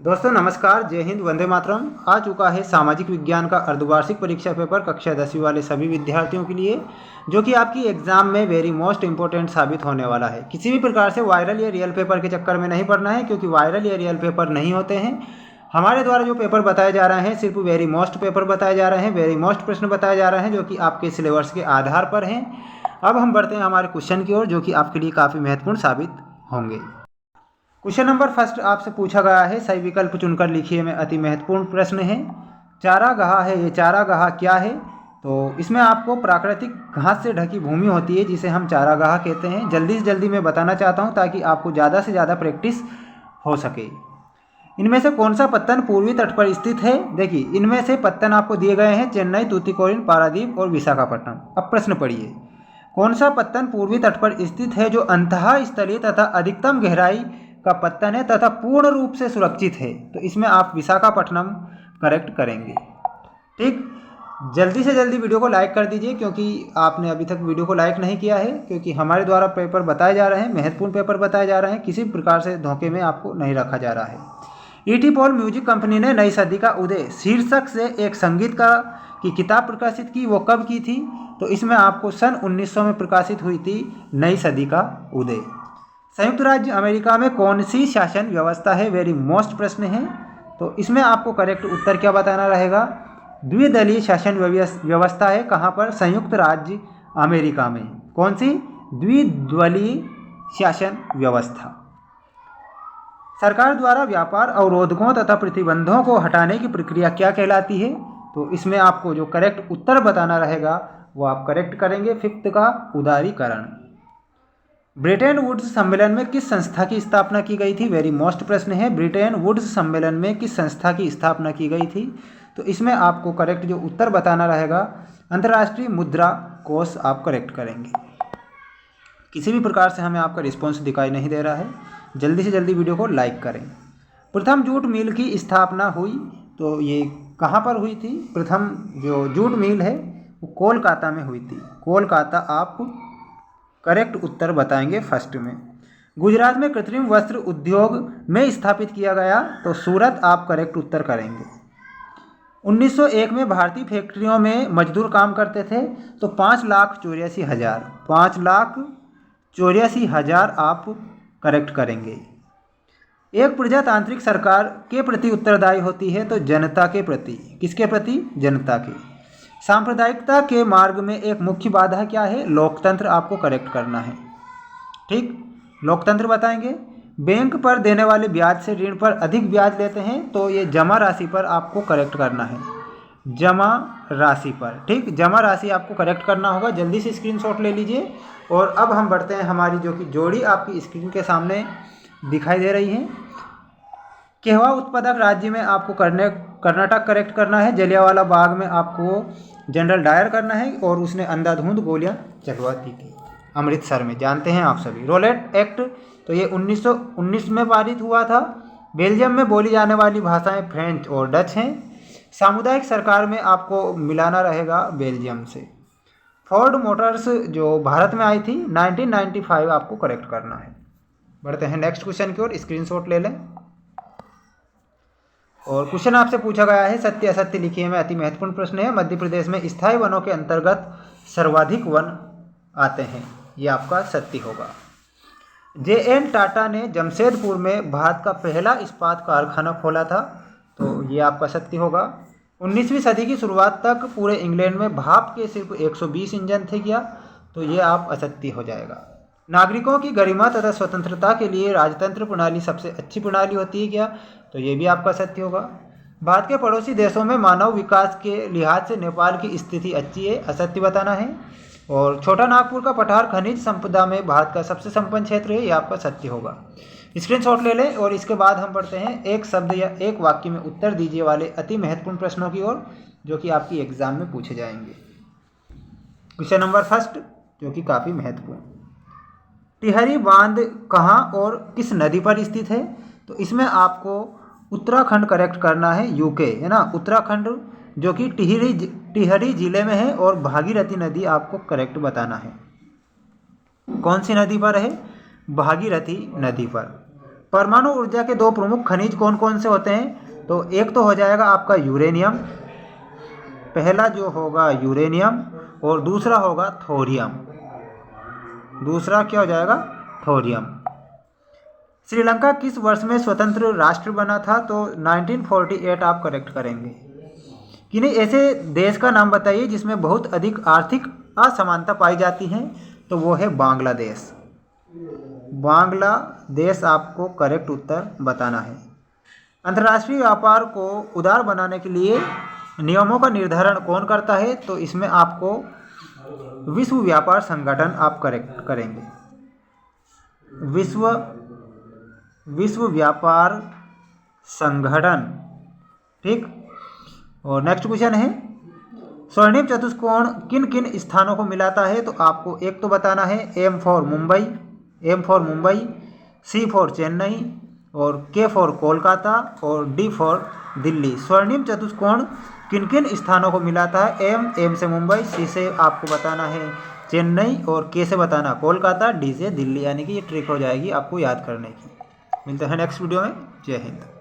दोस्तों नमस्कार, जय हिंद, वंदे मातरम। आ चुका है सामाजिक विज्ञान का अर्धवार्षिक परीक्षा पेपर कक्षा 10वीं वाले सभी विद्यार्थियों के लिए, जो कि आपकी एग्जाम में वेरी मोस्ट इंपॉर्टेंट साबित होने वाला है। किसी भी प्रकार से वायरल या रियल पेपर के चक्कर में नहीं पड़ना है, क्योंकि वायरल या रियल पेपर नहीं होते हैं। हमारे द्वारा जो पेपर बताए जा रहे हैं सिर्फ वेरी मोस्ट पेपर बताए जा रहे हैं, वेरी मोस्ट प्रश्न बताए जा रहे हैं, जो कि आपके सिलेबस के आधार पर हैं। अब हम बढ़ते हैं हमारे क्वेश्चन की ओर, जो कि आपके लिए काफ़ी महत्वपूर्ण साबित होंगे। क्वेश्चन नंबर फर्स्ट आपसे पूछा गया है, सही विकल्प चुनकर लिखिए में अति महत्वपूर्ण प्रश्न है। चारागाह है, ये चारागाह क्या है? तो इसमें आपको प्राकृतिक घास से ढकी भूमि होती है जिसे हम चारागाह कहते हैं। जल्दी से जल्दी मैं बताना चाहता हूँ ताकि आपको ज़्यादा से ज़्यादा प्रैक्टिस हो सके। इनमें से कौन सा पत्तन पूर्वी तट पर स्थित है? देखिए, इनमें से पत्तन आपको दिए गए हैं चेन्नई, तूतीकोरिन, पारादीप और विशाखापट्टनम। अब प्रश्न पढ़िए, कौन सा पत्तन पूर्वी तट पर स्थित है जो अंतः स्थलीय तथा अधिकतम गहराई का पत्तन है तथा पूर्ण रूप से सुरक्षित है? तो इसमें आप विशाखापट्टनम करेक्ट करेंगे। ठीक, जल्दी से जल्दी वीडियो को लाइक कर दीजिए, क्योंकि आपने अभी तक वीडियो को लाइक नहीं किया है, क्योंकि हमारे द्वारा पेपर बताए जा रहे हैं, महत्वपूर्ण पेपर बताए जा रहे हैं, किसी प्रकार से धोखे में आपको नहीं रखा जा रहा है। ईटी पॉल म्यूजिक कंपनी ने नई सदी का उदय शीर्षक से एक संगीत की किताब प्रकाशित की। वो कब की थी? तो इसमें आपको सन 1900 में प्रकाशित हुई थी नई सदी का उदय। संयुक्त राज्य अमेरिका में कौन सी शासन व्यवस्था है? वेरी मोस्ट प्रश्न है। तो इसमें आपको करेक्ट उत्तर क्या बताना रहेगा? द्विदलीय शासन व्यवस्था है। कहाँ पर? संयुक्त राज्य अमेरिका में। कौन सी? द्विदलीय शासन व्यवस्था। सरकार द्वारा व्यापार अवरोधकों तथा प्रतिबंधों को हटाने की प्रक्रिया क्या कहलाती है? तो इसमें आपको जो करेक्ट उत्तर बताना रहेगा वो आप करेक्ट करेंगे। फिफ्थ का उदारीकरण। ब्रिटेन वुड्स सम्मेलन में किस संस्था की स्थापना की गई थी? वेरी मोस्ट प्रश्न है। ब्रिटेन वुड्स सम्मेलन में किस संस्था की स्थापना की गई थी? तो इसमें आपको करेक्ट जो उत्तर बताना रहेगा अंतर्राष्ट्रीय मुद्रा कोष आप करेक्ट करेंगे। किसी भी प्रकार से हमें आपका रिस्पॉन्स दिखाई नहीं दे रहा है, जल्दी से जल्दी वीडियो को लाइक करें। प्रथम जूट मिल की स्थापना हुई, तो ये कहाँ पर हुई थी? प्रथम जो जूट मिल है वो कोलकाता में हुई थी। कोलकाता आप करेक्ट उत्तर बताएंगे फर्स्ट में। गुजरात में कृत्रिम वस्त्र उद्योग में स्थापित किया गया, तो सूरत आप करेक्ट उत्तर करेंगे। 1901 में भारतीय फैक्ट्रियों में मजदूर काम करते थे, तो 5,84,000 5,84,000 आप करेक्ट करेंगे। एक प्रजातांत्रिक सरकार के प्रति उत्तरदायी होती है, तो जनता के प्रति। किसके प्रति? जनता के। सांप्रदायिकता के मार्ग में एक मुख्य बाधा क्या है? लोकतंत्र आपको करेक्ट करना है। ठीक, लोकतंत्र बताएंगे। बैंक पर देने वाले ब्याज से ऋण पर अधिक ब्याज लेते हैं, तो ये जमा राशि पर आपको करेक्ट करना है। जमा राशि पर। ठीक, जमा राशि आपको करेक्ट करना होगा। जल्दी से स्क्रीनशॉट ले लीजिए। और अब हम बढ़ते हैं हमारी जो कि जोड़ी आपकी स्क्रीन के सामने दिखाई दे रही है। केहवा उत्पादक राज्य में आपको कर्नाटक करेक्ट करना है। जलियांवाला बाग में आपको जनरल डायर करना है, और उसने अंधाधुंध गोलियां चलवा दी थी अमृतसर में, जानते हैं आप सभी। रोलेट एक्ट, तो ये 1919 में पारित हुआ था। बेल्जियम में बोली जाने वाली भाषाएं फ्रेंच और डच हैं। सामुदायिक सरकार में आपको मिलाना रहेगा बेल्जियम से। फोर्ड मोटर्स जो भारत में आई थी 1995 आपको करेक्ट करना है। बढ़ते हैं नेक्स्ट क्वेश्चन की ओर, स्क्रीनशॉट ले लें। और क्वेश्चन आपसे पूछा गया है, सत्य असत्य लिखिए में अति महत्वपूर्ण प्रश्न है। मध्य प्रदेश में स्थायी वनों के अंतर्गत सर्वाधिक वन आते हैं, ये आपका सत्य होगा। JN टाटा ने जमशेदपुर में भारत का पहला इस्पात कारखाना खोला था, तो ये आपका सत्य होगा। 19वीं सदी की शुरुआत तक पूरे इंग्लैंड में भाप के सिर्फ 120 इंजन थे क्या? तो ये आप असत्य हो जाएगा। नागरिकों की गरिमा तथा स्वतंत्रता के लिए राजतंत्र प्रणाली सबसे अच्छी प्रणाली होती है क्या? तो ये भी आपका सत्य होगा। भारत के पड़ोसी देशों में मानव विकास के लिहाज से नेपाल की स्थिति अच्छी है, असत्य बताना है। और छोटा नागपुर का पठार खनिज संपदा में भारत का सबसे संपन्न क्षेत्र है, ये आपका सत्य होगा। स्क्रीनशॉट ले लें। और इसके बाद हम पढ़ते हैं एक शब्द या एक वाक्य में उत्तर दीजिए वाले अति महत्वपूर्ण प्रश्नों की ओर, जो कि आपकी एग्जाम में पूछे जाएंगे। क्वेश्चन नंबर फर्स्ट, जो कि काफ़ी महत्वपूर्ण। टिहरी बांध कहाँ और किस नदी पर स्थित है? तो इसमें आपको उत्तराखंड करेक्ट करना है, यूके है ना, उत्तराखंड, जो कि टिहरी जिले में है। और भागीरथी नदी आपको करेक्ट बताना है। कौन सी नदी पर है? भागीरथी नदी पर। परमाणु ऊर्जा के दो प्रमुख खनिज कौन कौन से होते हैं? तो एक तो हो जाएगा आपका यूरेनियम, पहला जो होगा यूरेनियम, और दूसरा होगा थोरियम। दूसरा क्या हो जाएगा? थोरियम। श्रीलंका किस वर्ष में स्वतंत्र राष्ट्र बना था? तो 1948 आप करेक्ट करेंगे। किन्हीं ऐसे देश का नाम बताइए जिसमें बहुत अधिक आर्थिक असमानता पाई जाती है? तो वो है बांग्लादेश। बांग्लादेश आपको करेक्ट उत्तर बताना है। अंतर्राष्ट्रीय व्यापार को उदार बनाने के लिए नियमों का निर्धारण कौन करता है? तो इसमें आपको विश्व व्यापार संगठन आप करेक्ट करेंगे। विश्व व्यापार संगठन, ठीक। और नेक्स्ट क्वेश्चन है, स्वर्णिम चतुष्कोण किन किन स्थानों को मिलाता है? तो आपको एक तो बताना है M for Mumbai, C for Chennai, और K फॉर कोलकाता, और D फॉर दिल्ली। स्वर्णिम चतुष्कोण किन किन स्थानों को मिलाता है? M से मुंबई, C से आपको बताना है चेन्नई, और K से बताना कोलकाता, D से दिल्ली। यानी कि ये ट्रिक हो जाएगी आपको याद करने की। मिलते हैं नेक्स्ट वीडियो में। जय हिंद।